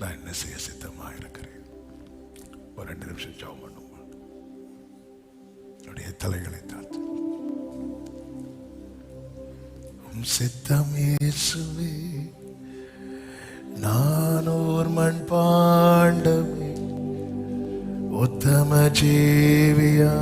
நான் என்ன செய்ய சித்தமாக இருக்கிறேன். ஒரு 2 நிமிஷம் ஜெபம் பண்ணுவோம். என்னுடைய தலைகளை தாழ்த்து. உம் சித்தம் இயேசுவே, நான் ஓர் மண் பாண்டமே, உத்தம ஜீவியா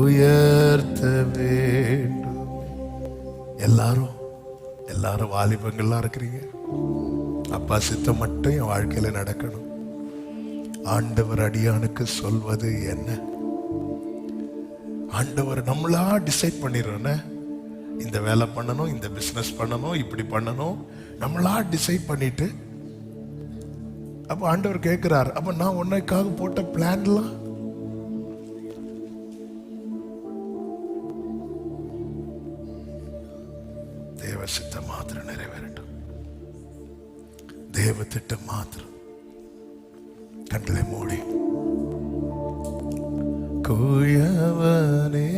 உயர்த்த வேண்டும். எல்லாரும் வாலிபங்கள்லாம் இருக்கிறீங்க. அப்பா சித்தம் மட்டும் என் வாழ்க்கையில நடக்கணும். ஆண்டவர் அடியானுக்கு சொல்வது என்ன? ஆண்டவர் நம்மளா டிசைட் பண்ணிடுறோம். இந்த வேலை பண்ணணும், இந்த பிசினஸ் பண்ணணும், இப்படி பண்ணணும், நம்மளா டிசைட் பண்ணிட்டு அப்ப ஆண்டவர் கேட்கிறார், அப்ப நான் உன்னைக்காக போட்ட பிளான்லாம் தேவ சித்தம் மாத்திரம் நிறைவேறட்டும். தேவ திட்டம் மாத்திரம். கண்களை மூடி. கூயவனே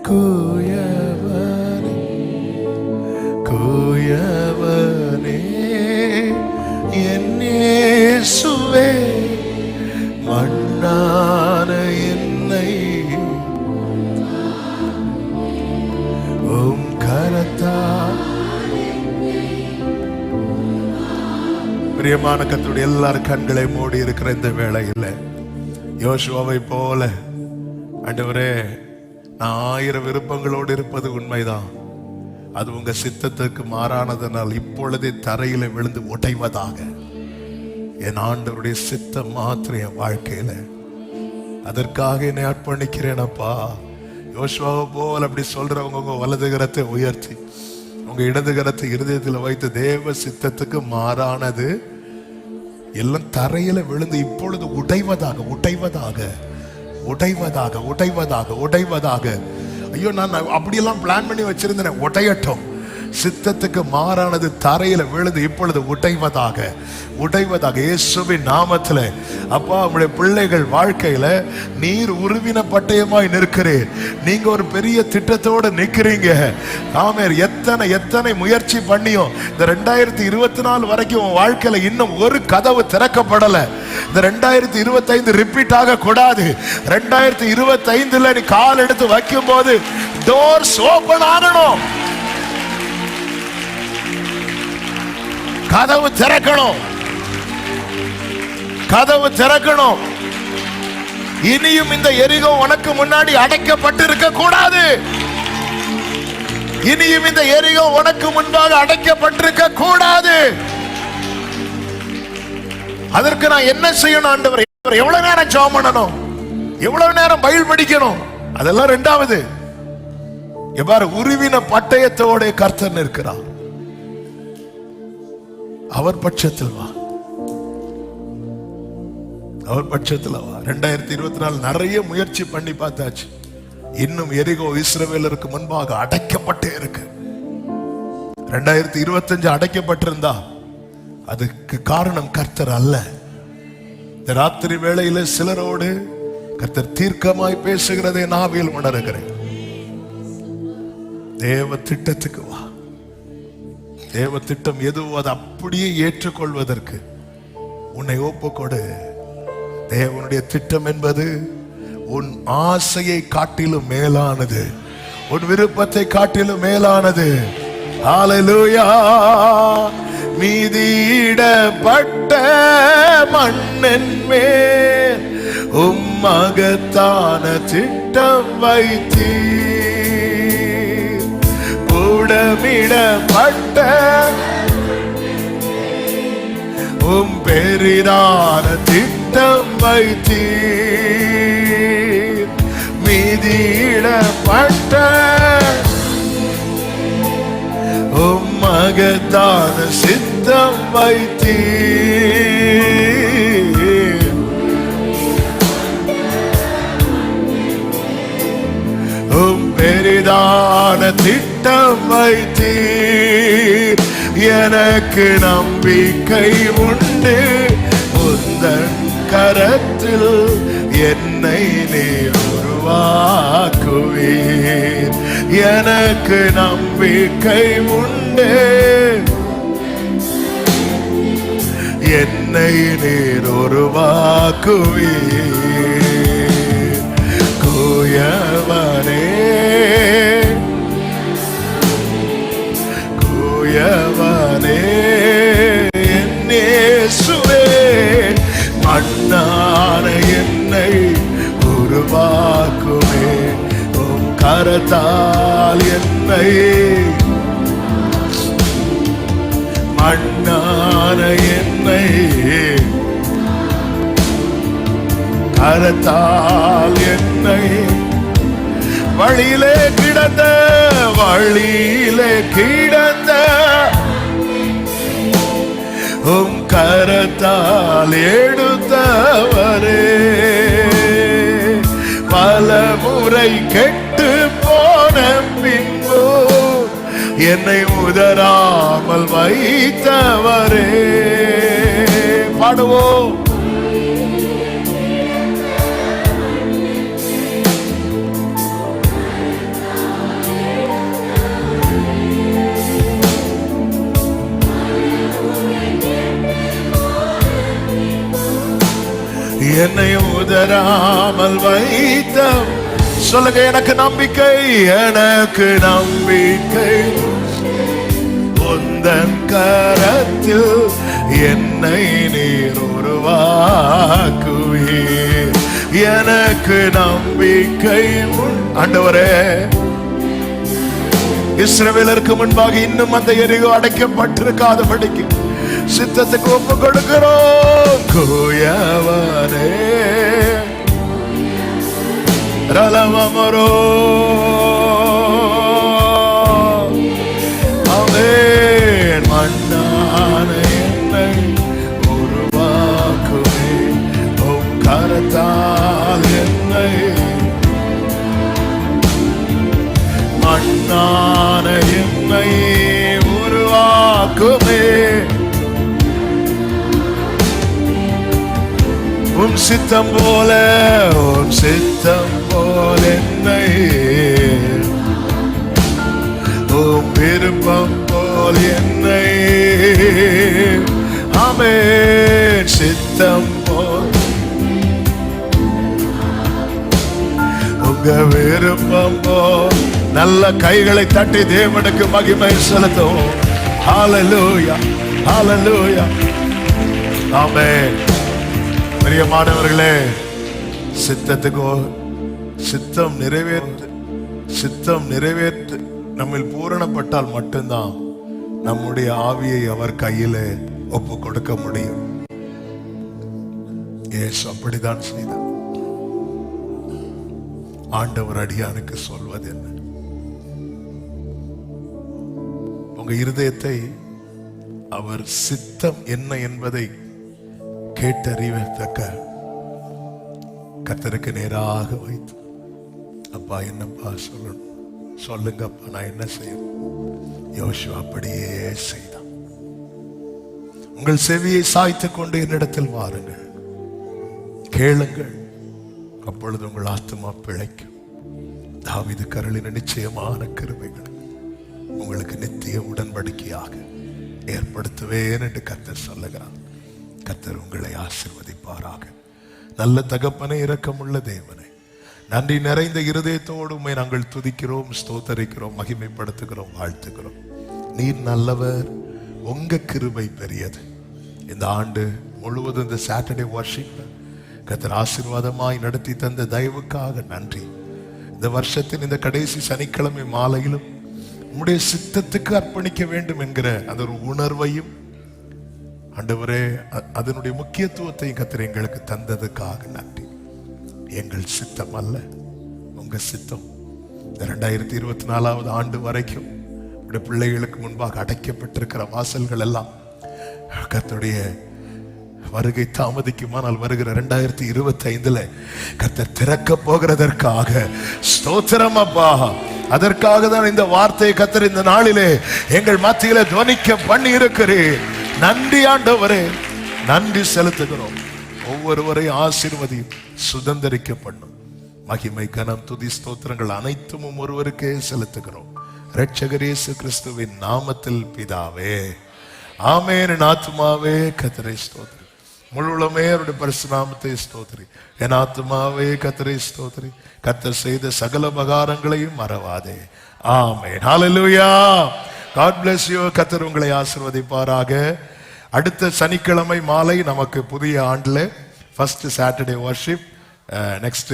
கூயவனே கூயவனே என் இயேசுவே, மண்ணான என்னை உம் கரத்தால். பிரியமான கர்த்தருடைய எல்லாரும் கண்களை மூடி இருக்கிற இந்த வேளையில் யோசுவாவை போல, ஆண்டவரே நான் 1000 விருப்பங்களோடு இருப்பது உண்மைதான், அது உங்க சித்தத்துக்கு மாறானதனால் இப்பொழுதே தரையில விழுந்து உடைவதாக. என் ஆண்டவருடைய சித்தம் மாத்திரம் என் வாழ்க்கையில, அதற்காக என்னை அர்ப்பணிக்கிறேன் அப்பா. யோசுவாவை போல அப்படி சொல்றவங்க உங்க வலது கரத்தை உயர்த்தி உங்க இடது கரத்தை இருதயத்தில் வைத்து, தேவ சித்தத்துக்கு மாறானது எல்லாம் தரையில விழுந்து இப்பொழுது உடைவதாக உடைவதாக உடைவதாக உடைவதாக உடைவதாக. ஐயோ, நான் அப்படியெல்லாம் பிளான் பண்ணி வச்சிருந்தேன், உடையட்டும். சித்தத்துக்கு மாறானது தரையில விழுந்து இப்பொழுது உடைவதாக உடைவதாக இயேசுவின் நாமத்தில். அப்பா, உங்களுடைய பிள்ளைகள் வாழ்க்கையில நீர் உருவின பட்டயமாய் நிற்கிறேன். நீங்க ஒரு பெரிய திட்டத்தோடு நிற்கிறீங்க. ஆமென். எத்தனை முயற்சி பண்ணியும் இந்த 2024 வரைக்கும் உன் வாழ்க்கையில இன்னும் ஒரு கதவு திறக்கப்படல. இந்த 2025 ரிப்பீட் ஆக கூடாது. 2025ல நீ கால் எடுத்து வைக்கும் போது டோர்ஸ் ஓபன் ஆகணும். கதவு திறக்கணும். கதவு திறக்கணும். இனியும் இந்த எரிகோ உனக்கு முன்னாடி அடைக்கப்பட்டிருக்க கூடாது. இனியும் இந்த எரிகோ உனக்கு முன்பாக அடைக்கப்பட்டிருக்க கூடாது. அதற்கு நான் என்ன செய்யணும் ஆண்டவரே? எவ்வளவு நேரம் ஜெபம் பண்ணணும்? எவ்வளவு நேரம் பைபிள் படிக்கணும்? அதெல்லாம் இரண்டாவது. எவ்வாறு உருவின பட்டயத்தோட கர்த்தர் இருக்கிறார். அவர் பட்சத்தில் வா, அவர் பட்சத்தில் வா. 2024 நிறைய முயற்சி பண்ணி பார்த்தாச்சு. இன்னும் எரிகோ இஸ்ரவேலருக்கு முன்பாக அடைக்கப்பட்டே இருக்கு. 2025 அடைக்கப்பட்டிருந்தா அதுக்கு காரணம் கர்த்தர் அல்ல. இந்த ராத்திரி வேளையில சிலரோடு கர்த்தர் தீர்க்கமாய் பேசுகிறதை நாவில் உணர்கிறேன். தேவ திட்டத்துக்கு வா. தேவ திட்டம் எதுவோ அதை அப்படியே ஏற்றுக்கொள்வதற்கு உன்னை ஒப்புக்கொடு. தேவனுடைய திட்டம் என்பது உன் ஆசையை காட்டிலும் மேலானது, உன் விருப்பத்தை காட்டிலும் மேலானது. ஹல்லேலூயா. மீதிடப்பட்ட மண்ணின் மேல் உம் மகத்தான திட்டம் வைத்தீர். உடமிடப்பட்ட உம் பெரிதான திட்டம் வைத்தீர். மீதிடப்பட்ட உம் மகத்தான சித்தம் வைத்தீர். உம் பெரிதான திட்டம் வைத்தீர். எனக்கு நம்பிக்கை உண்டு, உந்தன் கரத்தில் என்னை நீர் உருவாக்குவீர். எனக்கு நம்பிக்கை உண்டு, என்னை நீர் உருவாக்குவீர். குயவனே குயவனே என் இயேசுவே, மண்ணான என்னை உருவாக்குவே. உம் கரத்தால் என்னை, மண்ணான என்னை கரத்தால் என்னை, வழியிலே கிடந்த உம் கரத்தால் எடுத்தவரே. பல முறை கெட்டு போன பின்பு என்னை உதராமல் வைத்தவரே. பாடுவோம். என்னை உதராமல் வைத்த, சொல்லுங்க, எனக்கு நம்பிக்கை, எனக்கு நம்பிக்கை உந்தன் கரத்தில் என்னை நீர் உருவாக்குவீர். எனக்கு நம்பிக்கை. ஆண்டவரே, இஸ்ரவேலருக்கு முன்பாக இன்னும் அந்த எரிகோ அடைக்கப்பட்டிருக்காதபடிக்கு சித்தத்துக்கு ஒப்பு கொடுக்கிறோம். குயவனே ரலமரோ ஆமென். மண்ணான என்னை உருவாக்குவே. உம் கரத்தால் என்னை, மண்ணான என்னை உருவாக்குவே. உம் சித்தம் போல, உம் சித்தம் போல என்னை, உம் விருப்பம் போல் என்னை. ஆமென். சித்தம் போல், உங்க விருப்பம் போல். நல்ல கைகளை தட்டி தேவனுக்கு மகிமை செலுத்துவோம். ஹல்லேலூயா, ஹல்லேலூயா. ஆமென். பிரியமானவர்களே, சித்தத்துக்கு சித்தம் நிறைவேற்று நம்மில் பூரணப்பட்டால் மட்டும்தான் நம்முடைய ஆவியை அவர் கையில ஒப்பு கொடுக்க முடியும். இயேசு அப்படித்தான் செய்தார். ஆண்டவர் அடியானுக்கு சொல்வது என்ன? உங்க இருதயத்தை அவர் சித்தம் என்ன என்பதை கேட்டறிவதற்க கர்த்தருக்கு நேராக வைத்து, அப்பா என்னப்பா சொல்லணும், சொல்லுங்க அப்பா, நான் என்ன செய்யணும்? யோசுவா அப்படியே செய்தான். உங்கள் செவியை சாய்த்து கொண்டு என்னிடத்தில் வாருங்கள், கேளுங்கள், அப்பொழுது உங்கள் ஆத்துமா பிழைக்கும். தாவீது கரளின நிச்சயமான கிருபைகள் உங்களுக்கு நித்திய உடன்படிக்கையாக ஏற்படுத்துவேன் என்று கர்த்தர் சொல்லுகிறார். கர்த்தர் உங்களை ஆசீர்வதிப்பாராக. நல்ல தகப்பனே, இரக்கமுள்ள தேவனே, நன்றி நிறைந்த இருதயத்தோடு உம்மை நாங்கள் துதிக்கிறோம், ஸ்தோத்தரிக்கிறோம், மகிமைப்படுத்துகிறோம், வாழ்த்துகிறோம். நீர் நல்லவர், உங்க கிருபை பெரியது. இந்த ஆண்டு முழுவதும் இந்த சாட்டர்டே வர்ஷிப் கர்த்தர் ஆசீர்வாதமாய் நடத்தி தந்த தயவுக்காக நன்றி. இந்த வருஷத்தின் இந்த கடைசி சனிக்கிழமை மாலையிலும் உம்முடைய சித்தத்துக்கு அர்ப்பணிக்க வேண்டும் என்கிற அந்த ஒரு உணர்வையும் ஆண்டவரே, அதனுடைய முக்கியத்துவத்தையும் கர்த்தர் எங்களுக்கு தந்ததுக்காக நன்றி. எங்கள் சித்தம் அல்ல, உங்க சித்தம். இந்த 2024 ஆண்டு வரைக்கும் உடைய பிள்ளைகளுக்கு முன்பாக அடைக்கப்பட்டிருக்கிற வாசல்கள் எல்லாம் கர்த்தருடைய வருகை தாமதிக்குமானால் வருகிற 2025 கர்த்தர் திறக்க போகிறதற்காக ஸ்தோத்திரம் அப்பா. அதற்காக தான் இந்த வார்த்தையை கர்த்தர் இந்த நாளிலே எங்கள் மத்தியில துவனிக்க பண்ணி இருக்கிறேன். நன்றி ஆண்டவரே, நன்றி செலுத்துகிறோம். ஒவ்வொருவரையும் ஆசீர்வதியும், சுதந்திரிக்க பண்ணும். மகிமை, கனம், துதி, ஸ்தோத்திரங்கள் அனைத்தும் ஒருவருக்கே செலுத்துகிறோம். இரட்சகர் இயேசு கிறிஸ்துவின் நாமத்தில் பிதாவே, ஆமென். ஆத்துமாவே கர்த்தரை ஸ்தோத்திரம். முழுவலுமே அவருடைய பரிசுநாமத்தை ஸ்தோத்திரி. என் ஆத்துமாவே கர்த்தரை ஸ்தோத்திரி. கர்த்தர் செய்த சகல உபகாரங்களையும் மறவாதே. ஆமென். ஹல்லேலூயா. God bless you. கர்த்தர் உங்களை ஆசீர்வதிப்பாராக. அடுத்த சனிக்கிழமை மாலை நமக்கு புதிய ஆண்டுல first Saturday worship, next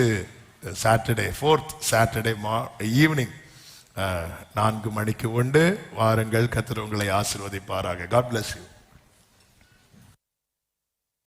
Saturday 4th Saturday evening 4 மணிக்கு உண்டு. வாருங்கள். கர்த்தர் உங்களை ஆசீர்வதிப்பாராக. God bless you.